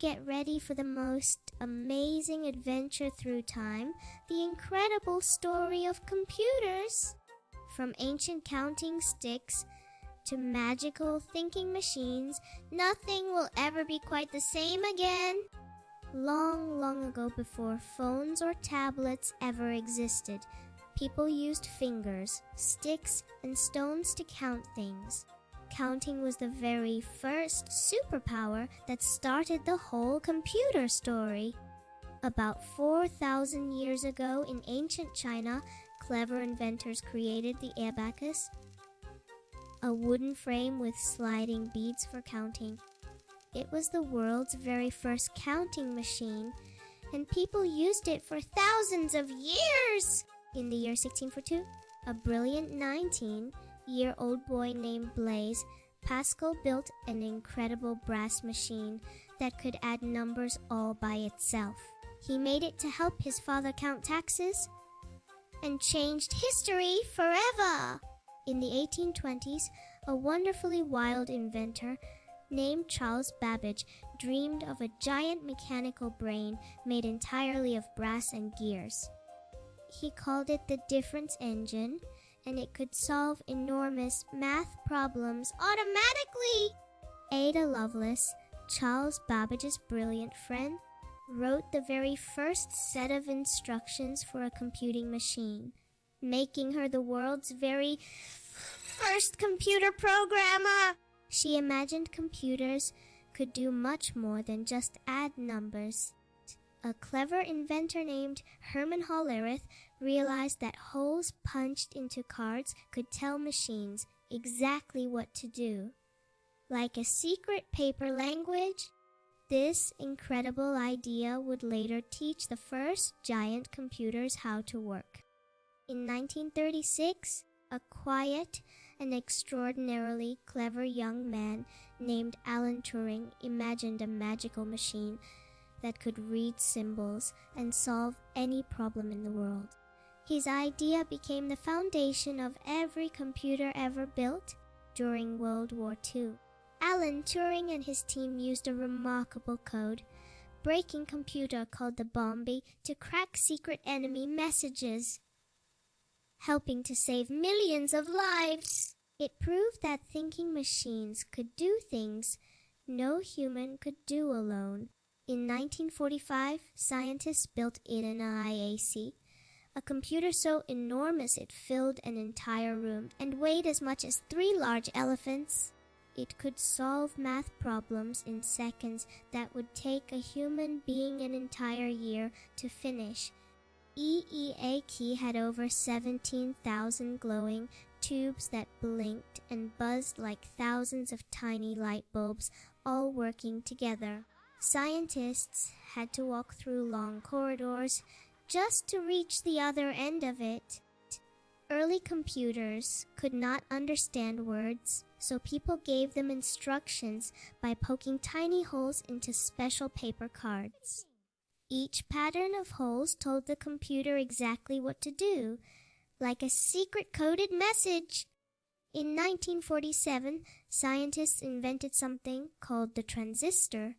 Get ready for the most amazing adventure through time, the incredible story of computers. From ancient counting sticks to magical thinking machines, nothing will ever be quite the same again. Long, long ago, before phones or tablets ever existed, people used fingers, sticks, and stones to count things. Counting was the very first superpower that started the whole computer story. About 4,000 years ago in ancient China, clever inventors created the abacus, a wooden frame with sliding beads for counting. It was the world's very first counting machine, and people used it for thousands of years. In the year 1642, a brilliant 19-year-old boy named Blaise Pascal built an incredible brass machine that could add numbers all by itself. He made it to help his father count taxes and changed history forever. In the 1820s, a wonderfully wild inventor named Charles Babbage dreamed of a giant mechanical brain made entirely of brass and gears. He called it the difference engine, and it could solve enormous math problems automatically. Ada Lovelace, Charles Babbage's brilliant friend, wrote the very first set of instructions for a computing machine, making her the world's very first computer programmer. She imagined computers could do much more than just add numbers. A clever inventor named Herman Hollerith realized that holes punched into cards could tell machines exactly what to do. Like a secret paper language, this incredible idea would later teach the first giant computers how to work. In 1936, a quiet and extraordinarily clever young man named Alan Turing imagined a magical machine that could read symbols and solve any problem in the world. His idea became the foundation of every computer ever built during World War II. Alan Turing and his team used a remarkable code, breaking computer called the Bombi, to crack secret enemy messages, helping to save millions of lives. It proved that thinking machines could do things no human could do alone. In 1945, scientists built Eden IAC, a computer so enormous it filled an entire room and weighed as much as 3 large elephants. It could solve math problems in seconds that would take a human being an entire year to finish. EEAK had over 17,000 glowing tubes that blinked and buzzed like thousands of tiny light bulbs, all working together. Scientists had to walk through long corridors just to reach the other end of it. Early computers could not understand words, so people gave them instructions by poking tiny holes into special paper cards. Each pattern of holes told the computer exactly what to do, like a secret coded message. In 1947, scientists invented something called the transistor,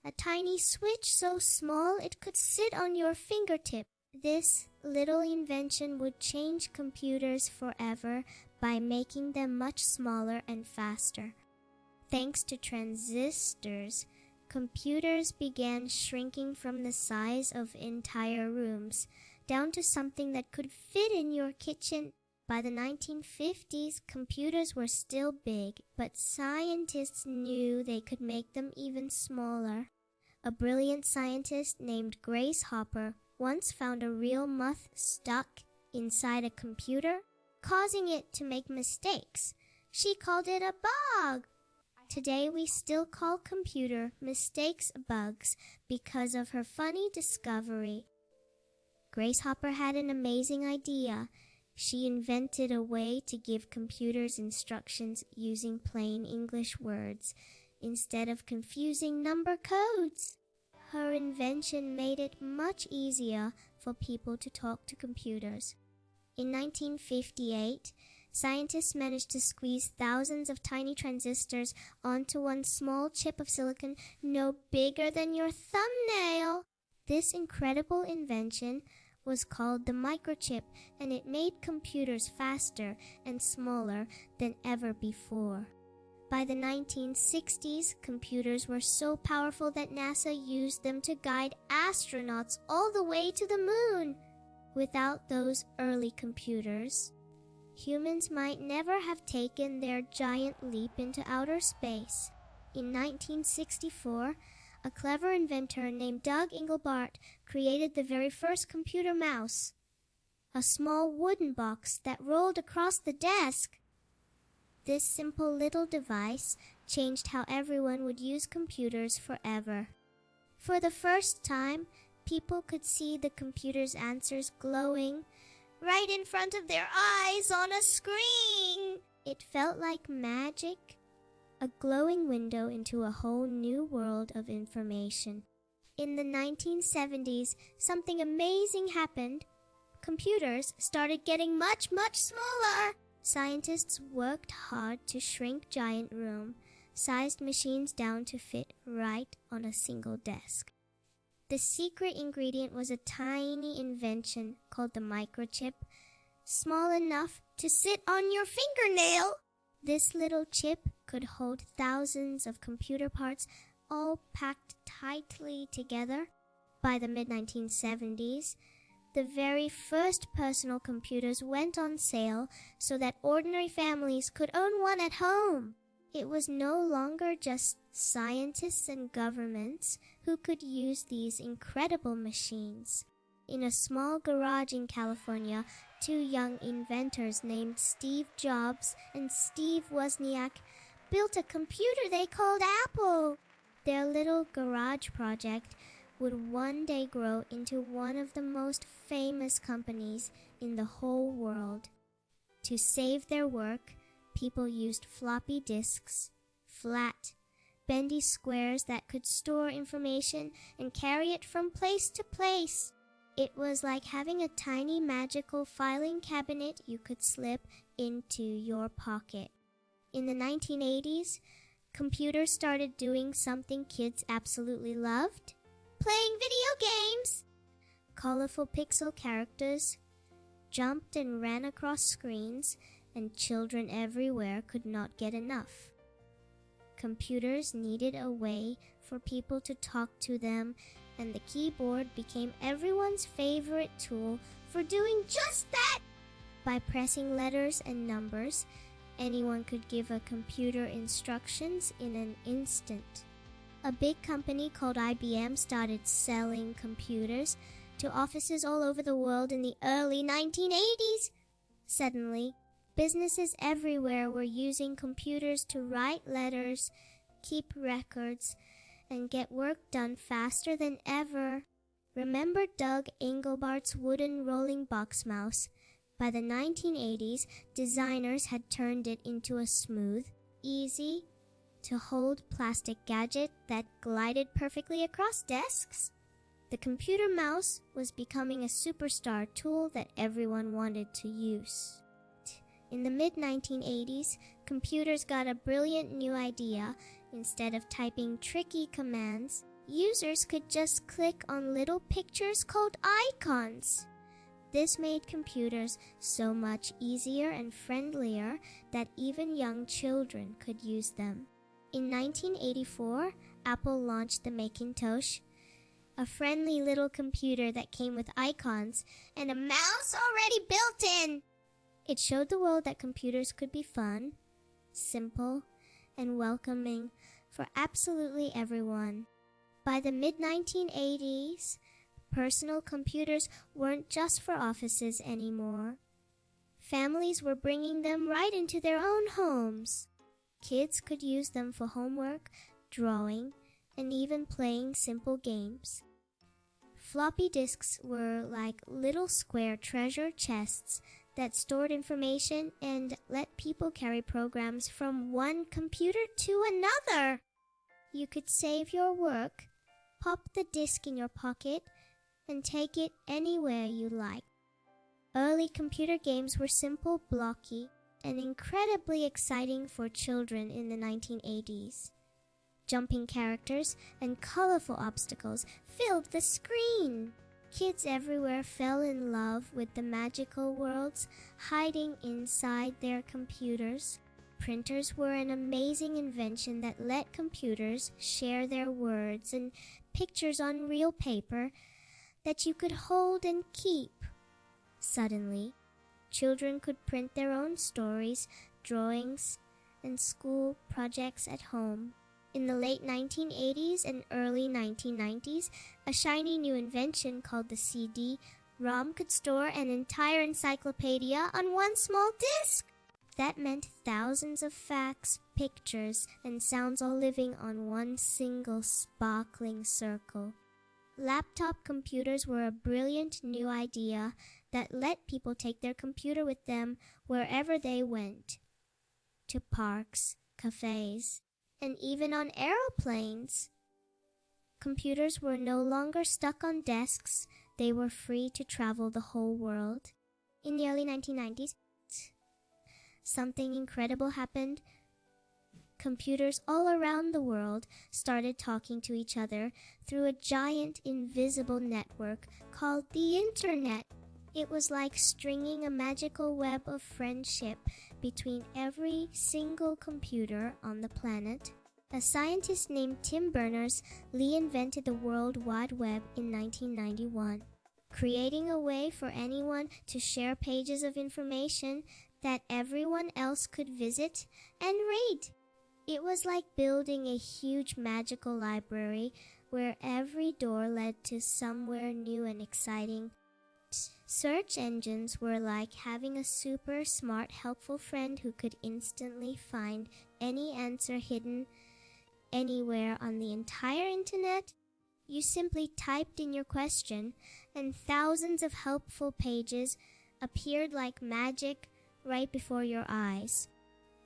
a tiny switch so small it could sit on your fingertip. This little invention would change computers forever by making them much smaller and faster. Thanks to transistors, computers began shrinking from the size of entire rooms down to something that could fit in your kitchen. By the 1950s, computers were still big, but scientists knew they could make them even smaller. A brilliant scientist named Grace Hopper once found a real moth stuck inside a computer, causing it to make mistakes. She called it a bug. Today we still call computer mistakes bugs because of her funny discovery. Grace Hopper had an amazing idea. She invented a way to give computers instructions using plain English words instead of confusing number codes. Her invention made it much easier for people to talk to computers. In 1958, Scientists managed to squeeze thousands of tiny transistors onto one small chip of silicon no bigger than your thumbnail. This incredible invention was called the microchip, and it made computers faster and smaller than ever before. By the 1960s, computers were so powerful that NASA used them to guide astronauts all the way to the moon. Without those early computers, humans might never have taken their giant leap into outer space. In 1964, a clever inventor named Doug Engelbart created the very first computer mouse, a small wooden box that rolled across the desk. This simple little device changed how everyone would use computers forever. For the first time, people could see the computer's answers glowing right in front of their eyes on a screen. It felt like magic, a glowing window into a whole new world of information. In the 1970s, something amazing happened. Computers started getting much, much smaller. Scientists worked hard to shrink giant room-sized machines down to fit right on a single desk. The secret ingredient was a tiny invention called the microchip, small enough to sit on your fingernail. This little chip could hold thousands of computer parts all packed tightly together. By the mid-1970s, the very first personal computers went on sale so that ordinary families could own one at home. It was no longer just scientists and governments who could use these incredible machines. In a small garage in California, two young inventors named Steve Jobs and Steve Wozniak built a computer they called Apple. Their little garage project would one day grow into one of the most famous companies in the whole world. To save their work, people used floppy disks, flat, bendy squares that could store information and carry it from place to place. It was like having a tiny magical filing cabinet you could slip into your pocket. In the 1980s, computers started doing something kids absolutely loved: playing video games. Colorful pixel characters jumped and ran across screens, and children everywhere could not get enough. Computers needed a way for people to talk to them, and the keyboard became everyone's favorite tool for doing just that. By pressing letters and numbers, anyone could give a computer instructions in an instant. A big company called IBM started selling computers to offices all over the world in the early 1980s. Suddenly, businesses everywhere were using computers to write letters, keep records, and get work done faster than ever. Remember Doug Engelbart's wooden rolling box mouse? By the 1980s, designers had turned it into a smooth, easy to hold plastic gadget that glided perfectly across desks. The computer mouse was becoming a superstar tool that everyone wanted to use. In the mid-1980s, computers got a brilliant new idea. Instead of typing tricky commands, users could just click on little pictures called icons. This made computers so much easier and friendlier that even young children could use them. In 1984, Apple launched the Macintosh, a friendly little computer that came with icons and a mouse already built in. It showed the world that computers could be fun, simple, and welcoming for absolutely everyone. By the mid-1980s, personal computers weren't just for offices anymore. Families were bringing them right into their own homes. Kids could use them for homework, drawing, and even playing simple games. Floppy disks were like little square treasure chests that stored information and let people carry programs from one computer to another. You could save your work, pop the disk in your pocket, and take it anywhere you like. Early computer games were simple, blocky, and incredibly exciting for children in the 1980s. Jumping characters and colorful obstacles filled the screen. Kids everywhere fell in love with the magical worlds hiding inside their computers. Printers were an amazing invention that let computers share their words and pictures on real paper that you could hold and keep. Suddenly, children could print their own stories, drawings, and school projects at home. In the late 1980s and early 1990s, a shiny new invention called the CD-ROM could store an entire encyclopedia on one small disk. That meant thousands of facts, pictures, and sounds all living on one single sparkling circle. Laptop computers were a brilliant new idea that let people take their computer with them wherever they went. To parks, cafes, and even on aeroplanes. Computers were no longer stuck on desks. They were free to travel the whole world. In the early 1990s, something incredible happened. Computers all around the world started talking to each other through a giant invisible network called the Internet. It was like stringing a magical web of friendship between every single computer on the planet. A scientist named Tim Berners-Lee invented the World Wide Web in 1991, creating a way for anyone to share pages of information that everyone else could visit and read. It was like building a huge magical library where every door led to somewhere new and exciting. Search engines were like having a super smart, helpful friend who could instantly find any answer hidden anywhere on the entire internet. You simply typed in your question, and thousands of helpful pages appeared like magic right before your eyes.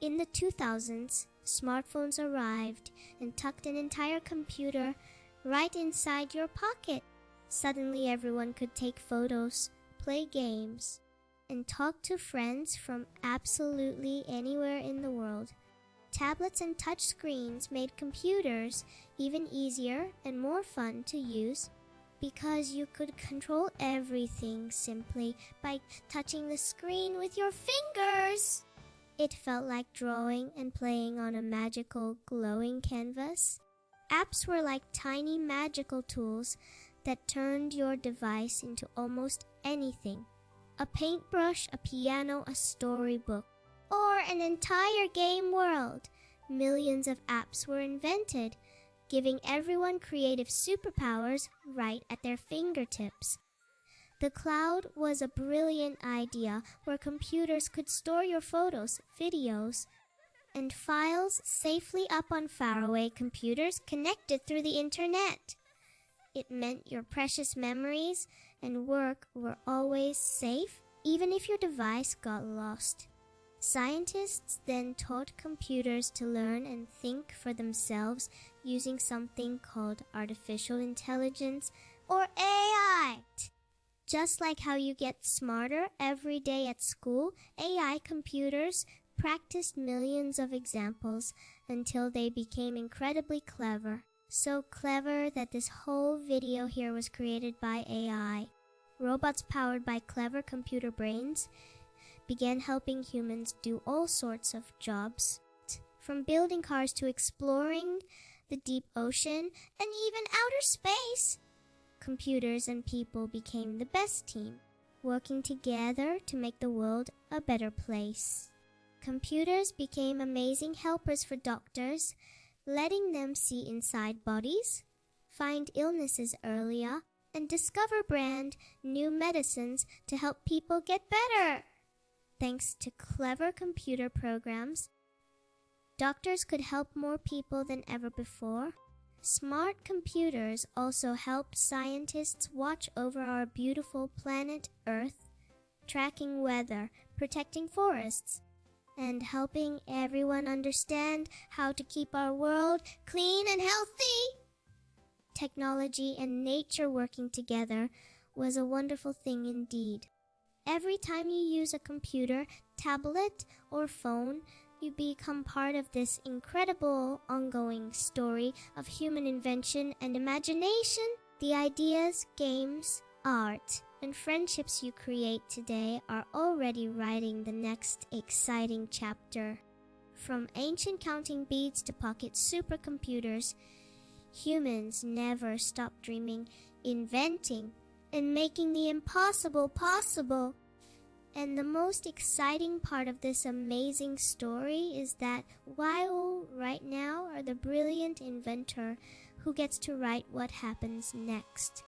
In the 2000s, smartphones arrived and tucked an entire computer right inside your pocket. Suddenly everyone could take photos, play games, and talk to friends from absolutely anywhere in the world. Tablets and touchscreens made computers even easier and more fun to use because you could control everything simply by touching the screen with your fingers. It felt like drawing and playing on a magical, glowing canvas. Apps were like tiny magical tools that turned your device into almost anything. A paintbrush, a piano, a storybook, or an entire game world. Millions of apps were invented, giving everyone creative superpowers right at their fingertips. The cloud was a brilliant idea where computers could store your photos, videos, and files safely up on faraway computers connected through the internet. It meant your precious memories and work were always safe, even if your device got lost. Scientists then taught computers to learn and think for themselves using something called artificial intelligence, or AI. Just like how you get smarter every day at school, AI computers practiced millions of examples until they became incredibly clever. So clever that this whole video here was created by AI. Robots powered by clever computer brains began helping humans do all sorts of jobs, from building cars to exploring the deep ocean and even outer space. Computers and people became the best team, working together to make the world a better place. Computers became amazing helpers for doctors, letting them see inside bodies, find illnesses earlier, and discover brand new medicines to help people get better. Thanks to clever computer programs, doctors could help more people than ever before. Smart computers also help scientists watch over our beautiful planet Earth, tracking weather, protecting forests, and helping everyone understand how to keep our world clean and healthy. Technology and nature working together was a wonderful thing indeed. Every time you use a computer, tablet or phone, you become part of this incredible ongoing story of human invention and imagination. The ideas, games, art, and friendships you create today are already writing the next exciting chapter. From ancient counting beads to pocket supercomputers, humans never stop dreaming, inventing, and making the impossible possible. And the most exciting part of this amazing story is that Wyo right now are the brilliant inventor who gets to write what happens next.